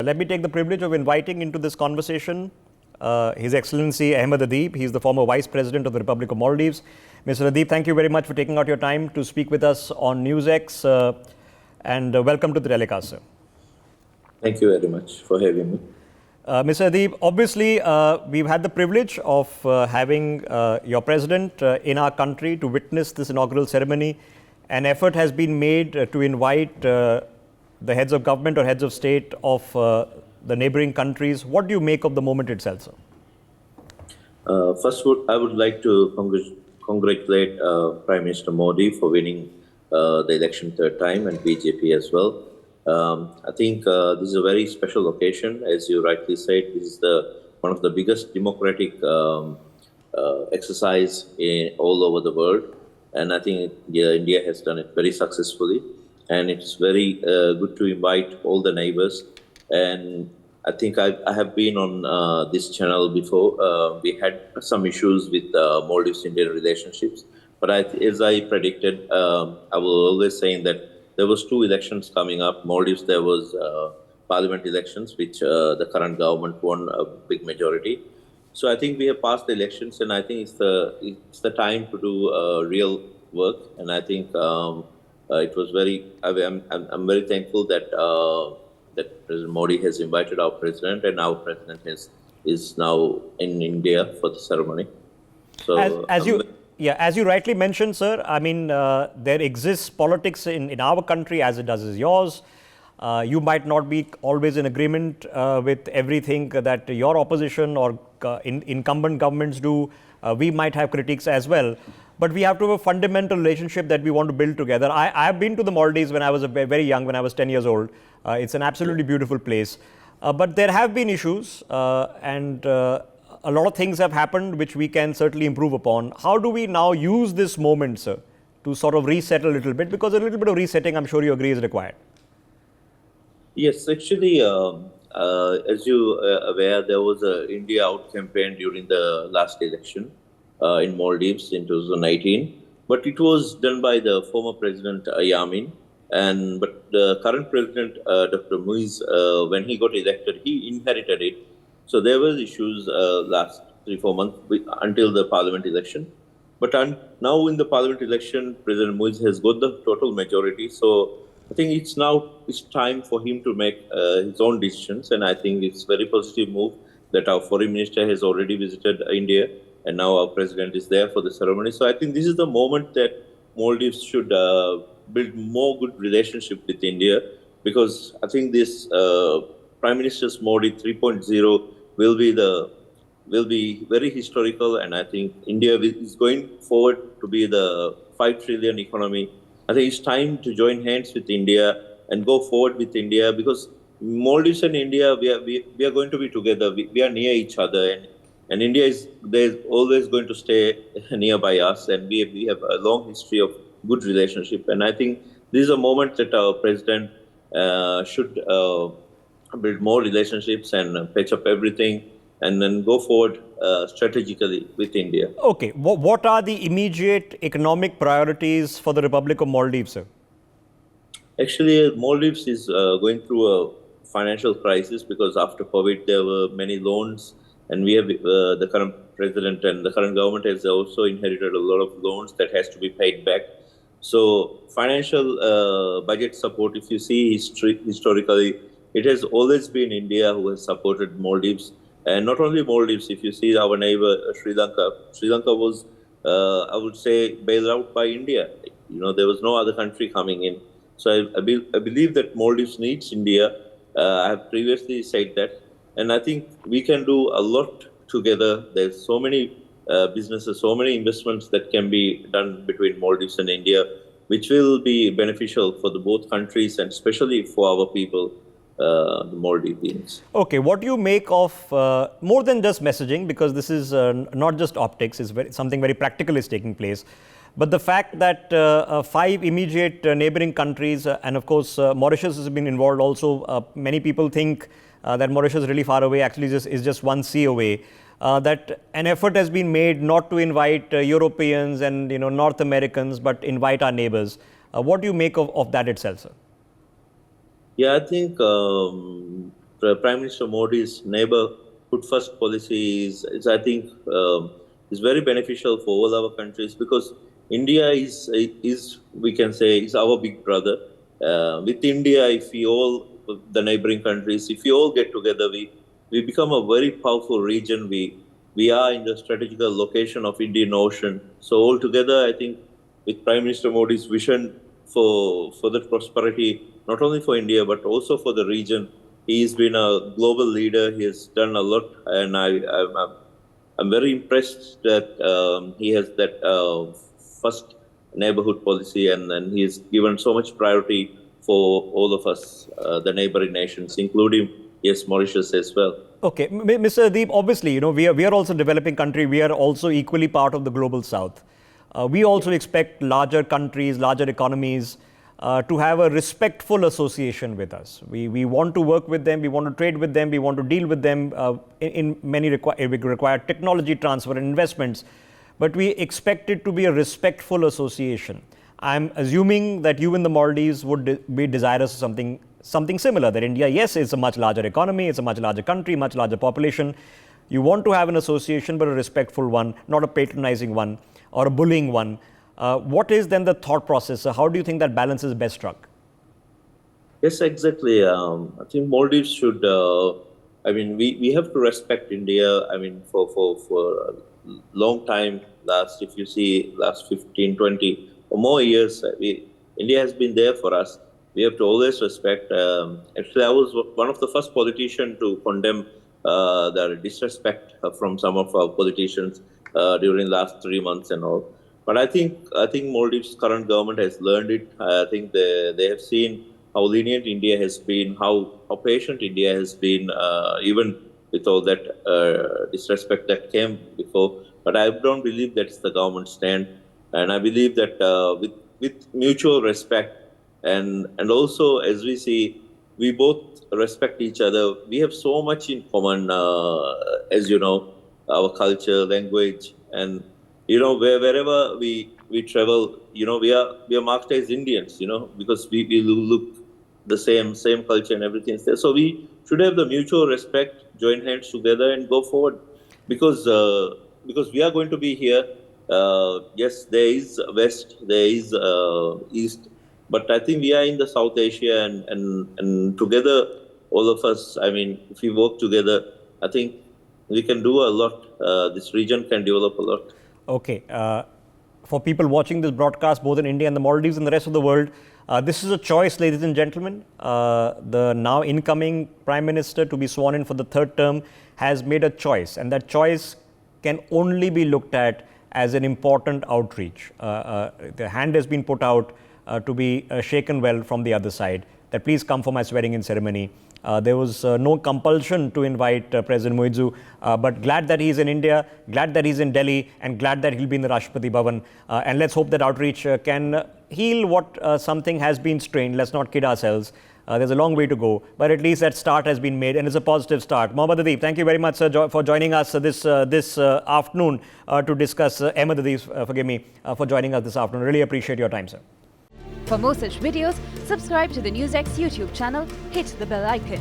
let me take the privilege of inviting into this conversation His Excellency Ahmed Adeeb. He is the former Vice President of the Republic of Maldives. Mr. Adeeb, thank you very much for taking out your time to speak with us on NewsX, and welcome to the telecast, sir. Thank you very much for having me. Mr. Adeeb, obviously, we've had the privilege of having your president in our country to witness this inaugural ceremony. An effort has been made to invite the heads of government or heads of state of the neighboring countries. What do you make of the moment itself, sir? First, I would like to congratulate Prime Minister Modi for winning the election third time, and BJP as well. I think this is a very special occasion. As you rightly said, this is one of the biggest democratic exercise all over the world. And I think India has done it very successfully. And it's very good to invite all the neighbors. And I think I have been on this channel before. We had some issues with Maldives-Indian relationships. But as I predicted, I was always saying that there was two elections coming up. Maldives, there was parliament elections, which the current government won a big majority. So I think we have passed the elections, and I think it's the time to do real work. And I think it was I'm very thankful that that President Modi has invited our president, and our president is now in India for the ceremony. So as you rightly mentioned, sir, I mean, there exists politics in our country as it does as yours. You might not be always in agreement with everything that your opposition or incumbent governments do. We might have critiques as well. But we have to have a fundamental relationship that we want to build together. I have been to the Maldives when I was very young, when I was 10 years old. It's an absolutely beautiful place. But there have been issues and a lot of things have happened which we can certainly improve upon. How do we now use this moment, sir, to sort of reset a little bit? Because a little bit of resetting, I'm sure you agree, is required. Yes, actually, as you are aware, there was an India Out campaign during the last election in Maldives in 2018. But it was done by the former president, Yamin. But the current president, Dr. Muiz, when he got elected, he inherited it. So there were issues last 3-4 months until the parliament election. But now in the parliament election, President Muiz has got the total majority. So I think it's time for him to make his own decisions. And I think it's a very positive move that our foreign minister has already visited India. And now our president is there for the ceremony. So I think this is the moment that Maldives should build more good relationship with India. Because I think this Prime Minister's Modi 3.0 will be very historical, and I think India is going forward to be the 5 trillion economy. I think it's time to join hands with India and go forward with India, because Maldives and India, we are going to be together. We are near each other, and India there's always going to stay nearby us, and we have a long history of good relationship. And I think this is a moment that our president should build more relationships and patch up everything, and then go forward strategically with India. Okay. What are the immediate economic priorities for the Republic of Maldives, sir? Actually, Maldives is going through a financial crisis, because after COVID, there were many loans, and we have the current president and the current government has also inherited a lot of loans that has to be paid back. So financial budget support, if you see historically, it has always been India who has supported Maldives. And not only Maldives, if you see our neighbor Sri Lanka was, I would say, bailed out by India. There was no other country coming in. So I believe that Maldives needs India. I have previously said that. And I think we can do a lot together. There's so many businesses, so many investments that can be done between Maldives and India, which will be beneficial for both countries, and especially for our people. The Maldivians. Okay, what do you make of more than just messaging, because this is not just optics, is something very practical is taking place, but the fact that 5 immediate neighboring countries, and of course Mauritius has been involved also. Many people think that Mauritius is really far away, actually is just one sea away. That an effort has been made not to invite Europeans and North Americans, but invite our neighbors. What do you make of that itself, sir? Yeah, I think Prime Minister Modi's neighborhood first policy is I think, is very beneficial for all our countries, because India is we can say is our big brother. With India, if we all the neighboring countries, if we all get together, we become a very powerful region. We are in the strategical location of Indian Ocean. So altogether, I think with Prime Minister Modi's vision for the prosperity, not only for India but also for the region, he's been a global leader. He has done a lot, and I'm very impressed that he has that first neighborhood policy, and he has given so much priority for all of us, the neighboring nations, including, yes, Mauritius as well. Okay, Mr. Deep, obviously, we are also a developing country. We are also equally part of the global south. We also expect larger countries, larger economies to have a respectful association with us. We want to work with them, we want to trade with them, we want to deal with them in many require technology transfer and investments, but we expect it to be a respectful association. I'm assuming that you in the Maldives would be desirous of something similar, that India, yes, is a much larger economy, it's a much larger country, much larger population. You want to have an association, but a respectful one, not a patronizing one or a bullying one. What is then the thought process? How do you think that balance is best struck? Yes, exactly. I think Maldives should, we have to respect India. I mean, for a long time, if you see, last 15, 20 or more years, India has been there for us. We have to always respect. Actually, I was one of the first politicians to condemn the disrespect from some of our politicians during the last 3 months and all. But I think Maldives' current government has learned it. I think they have seen how lenient India has been, how patient India has been, even with all that disrespect that came before. But I don't believe that's the government's stand. And I believe that with mutual respect, and also, as we see, we both respect each other. We have so much in common, as you know, our culture, language, and wherever we travel, we are marked as Indians, because we look the same culture and everything. So we should have the mutual respect, join hands together, and go forward, because we are going to be here. Yes, there is West, there is East, but I think we are in the South Asia, and together, all of us, if we work together, I think we can do a lot. This region can develop a lot. Okay. For people watching this broadcast, both in India and the Maldives and the rest of the world, this is a choice, ladies and gentlemen. The now incoming Prime Minister to be sworn in for the third term has made a choice, and that choice can only be looked at as an important outreach. The hand has been put out to be shaken well from the other side, that please come for my swearing-in ceremony. There was no compulsion to invite President Muizu, but glad that he's in India, glad that he's in Delhi, and glad that he'll be in the Rashtrapati Bhavan. And let's hope that outreach can heal what something has been strained. Let's not kid ourselves. There's a long way to go, but at least that start has been made, and it's a positive start. Mohammad Adeeb, thank you very much, sir, for joining us this afternoon to discuss. Ahmed Adeeb, for joining us this afternoon. Really appreciate your time, sir. For more such videos, subscribe to the NewsX YouTube channel, hit the bell icon.